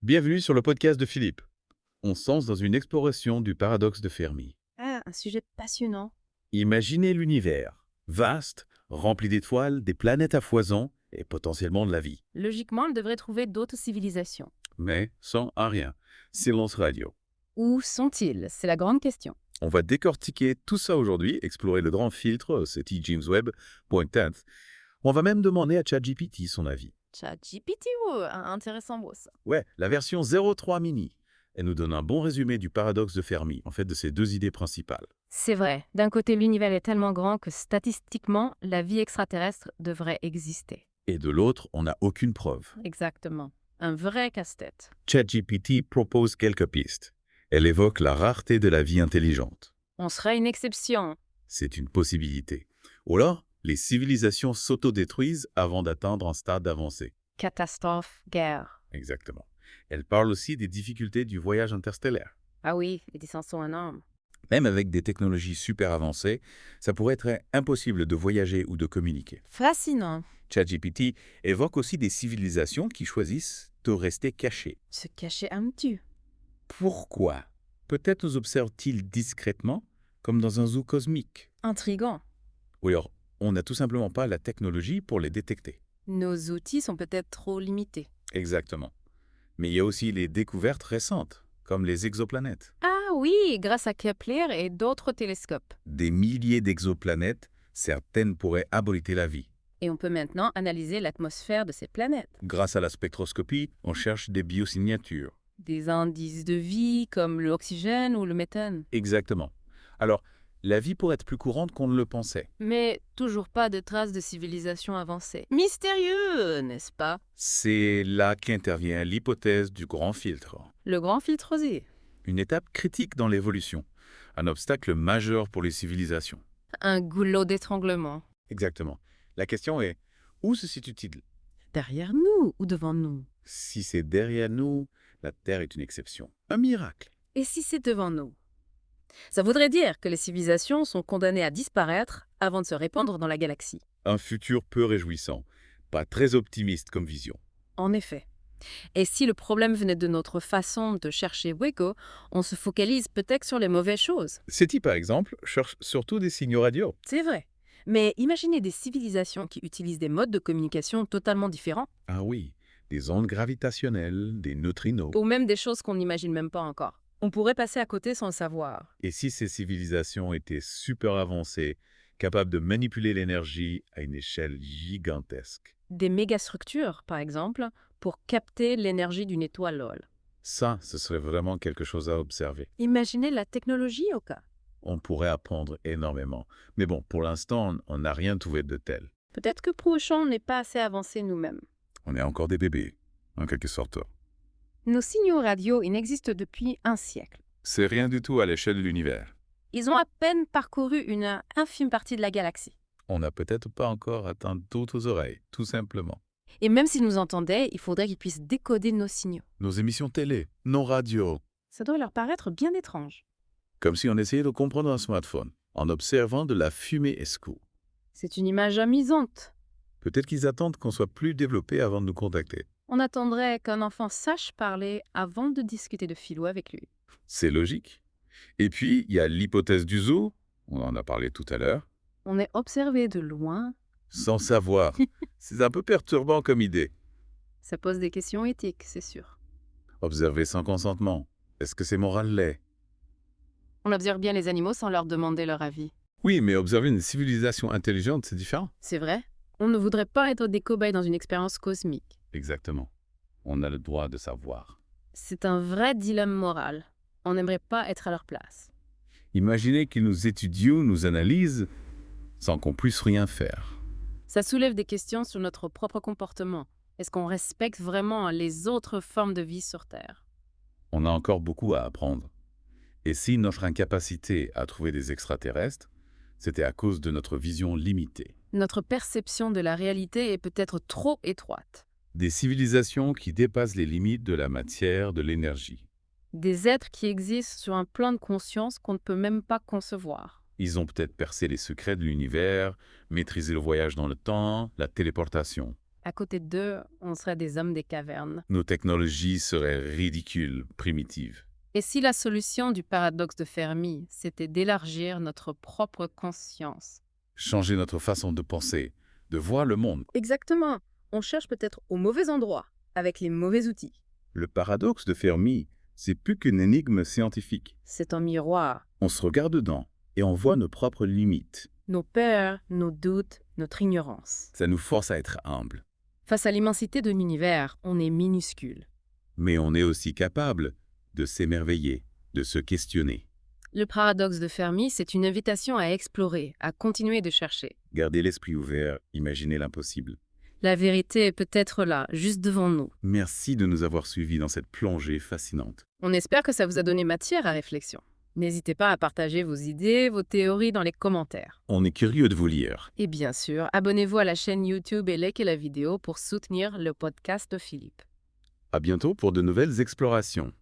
Bienvenue sur le podcast de Philippe. On se lance dans une exploration du paradoxe de Fermi. Ah, un sujet passionnant. Imaginez l'univers, vaste, rempli d'étoiles, des planètes à foison et potentiellement de la vie. Logiquement, on devrait trouver d'autres civilisations. Mais sans un rien. Silence radio. Où sont-ils? C'est la grande question. On va décortiquer tout ça aujourd'hui, explorer le grand filtre, c'est James Webb, point tenth. On va même demander à ChatGPT son avis. ChatGPT, intéressant mot ça. Ouais, la version 03 mini. Elle nous donne un bon résumé du paradoxe de Fermi, en fait de ses deux idées principales. C'est vrai. D'un côté, l'univers est tellement grand que statistiquement, la vie extraterrestre devrait exister. Et de l'autre, on n'a aucune preuve. Exactement. Un vrai casse-tête. ChatGPT propose quelques pistes. Elle évoque la rareté de la vie intelligente. On serait une exception. C'est une possibilité. Ou alors, les civilisations s'autodétruisent avant d'atteindre un stade avancé. Catastrophe, guerre. Exactement. Elle parle aussi des difficultés du voyage interstellaire. Ah oui, les distances sont énormes. Même avec des technologies super avancées, ça pourrait être impossible de voyager ou de communiquer. Fascinant. ChatGPT évoque aussi des civilisations qui choisissent de rester cachées. Se cacher un tu. Pourquoi? Peut-être nous observent-ils discrètement, comme dans un zoo cosmique. Intriguant. Ou alors, on n'a tout simplement pas la technologie pour les détecter. Nos outils sont peut-être trop limités. Exactement. Mais il y a aussi les découvertes récentes, comme les exoplanètes. Ah oui, grâce à Kepler et d'autres télescopes. Des milliers d'exoplanètes, certaines pourraient abriter la vie. Et on peut maintenant analyser l'atmosphère de ces planètes. Grâce à la spectroscopie, on cherche des biosignatures. Des indices de vie comme l'oxygène ou le méthane. Exactement. Alors, la vie pourrait être plus courante qu'on ne le pensait. Mais toujours pas de traces de civilisation avancée. Mystérieux, n'est-ce pas? C'est là qu'intervient l'hypothèse du grand filtre. Le grand filtre rosé. Une étape critique dans l'évolution. Un obstacle majeur pour les civilisations. Un goulot d'étranglement. Exactement. La question est, où se situe-t-il? Derrière nous ou devant nous? Si c'est derrière nous, la Terre est une exception. Un miracle. Et si c'est devant nous? Ça voudrait dire que les civilisations sont condamnées à disparaître avant de se répandre dans la galaxie. Un futur peu réjouissant. Pas très optimiste comme vision. En effet. Et si le problème venait de notre façon de chercher Wego, on se focalise peut-être sur les mauvaises choses. SETI, par exemple, cherche surtout des signaux radio. C'est vrai. Mais imaginez des civilisations qui utilisent des modes de communication totalement différents, Ah oui, des ondes gravitationnelles, des neutrinos. ou même des choses qu'on n'imagine même pas encore. On pourrait passer à côté sans le savoir. Et si ces civilisations étaient super avancées, capables de manipuler l'énergie à une échelle gigantesque? Des mégastructures, par exemple, pour capter l'énergie d'une étoile LOL. Ça, ce serait vraiment quelque chose à observer. Imaginez la technologie au cas. On pourrait apprendre énormément. Mais bon, pour l'instant, on n'a rien trouvé de tel. Peut-être que Prochon n'est pas assez avancé nous-mêmes. On est encore des bébés, en quelque sorte. Nos signaux radio, ils n'existent depuis un siècle. C'est rien du tout à l'échelle de l'univers. Ils ont à peine parcouru une infime partie de la galaxie. On n'a peut-être pas encore atteint d'autres oreilles, tout simplement. Et même s'ils nous entendaient, il faudrait qu'ils puissent décoder nos signaux. Nos émissions télé, nos radios. Ça doit leur paraître bien étrange. Comme si on essayait de comprendre un smartphone, en observant de la fumée escou. C'est une image amusante. Peut-être qu'ils attendent qu'on soit plus développé avant de nous contacter. On attendrait qu'un enfant sache parler avant de discuter de philo avec lui. C'est logique. Et puis, il y a l'hypothèse du zoo, on en a parlé tout à l'heure. On est observé de loin. Sans savoir. C'est un peu perturbant comme idée. Ça pose des questions éthiques, c'est sûr. Observer sans consentement. Est-ce que c'est moral laid? On observe bien les animaux sans leur demander leur avis. Oui, mais observer une civilisation intelligente, c'est différent. C'est vrai. On ne voudrait pas être des cobayes dans une expérience cosmique. Exactement. On a le droit de savoir. C'est un vrai dilemme moral. On n'aimerait pas être à leur place. Imaginez qu'ils nous étudient, nous analysent, sans qu'on puisse rien faire. Ça soulève des questions sur notre propre comportement. Est-ce qu'on respecte vraiment les autres formes de vie sur Terre? On a encore beaucoup à apprendre. Et si notre incapacité à trouver des extraterrestres, c'était à cause de notre vision limitée. Notre perception de la réalité est peut-être trop étroite. Des civilisations qui dépassent les limites de la matière, de l'énergie. Des êtres qui existent sur un plan de conscience qu'on ne peut même pas concevoir. Ils ont peut-être percé les secrets de l'univers, maîtrisé le voyage dans le temps, la téléportation. À côté d'eux, on serait des hommes des cavernes. Nos technologies seraient ridicules, primitives. Et si la solution du paradoxe de Fermi, c'était d'élargir notre propre conscience? Changer notre façon de penser, de voir le monde. Exactement. On cherche peut-être au mauvais endroit, avec les mauvais outils. Le paradoxe de Fermi, c'est plus qu'une énigme scientifique. C'est un miroir. On se regarde dedans et on voit nos propres limites. Nos peurs, nos doutes, notre ignorance. Ça nous force à être humbles. Face à l'immensité de l'univers, on est minuscule. Mais on est aussi capable de s'émerveiller, de se questionner. Le paradoxe de Fermi, c'est une invitation à explorer, à continuer de chercher. Garder l'esprit ouvert, imaginer l'impossible. La vérité est peut-être là, juste devant nous. Merci de nous avoir suivis dans cette plongée fascinante. On espère que ça vous a donné matière à réflexion. N'hésitez pas à partager vos idées, vos théories dans les commentaires. On est curieux de vous lire. Et bien sûr, abonnez-vous à la chaîne YouTube et likez la vidéo pour soutenir le podcast de Philippe. À bientôt pour de nouvelles explorations.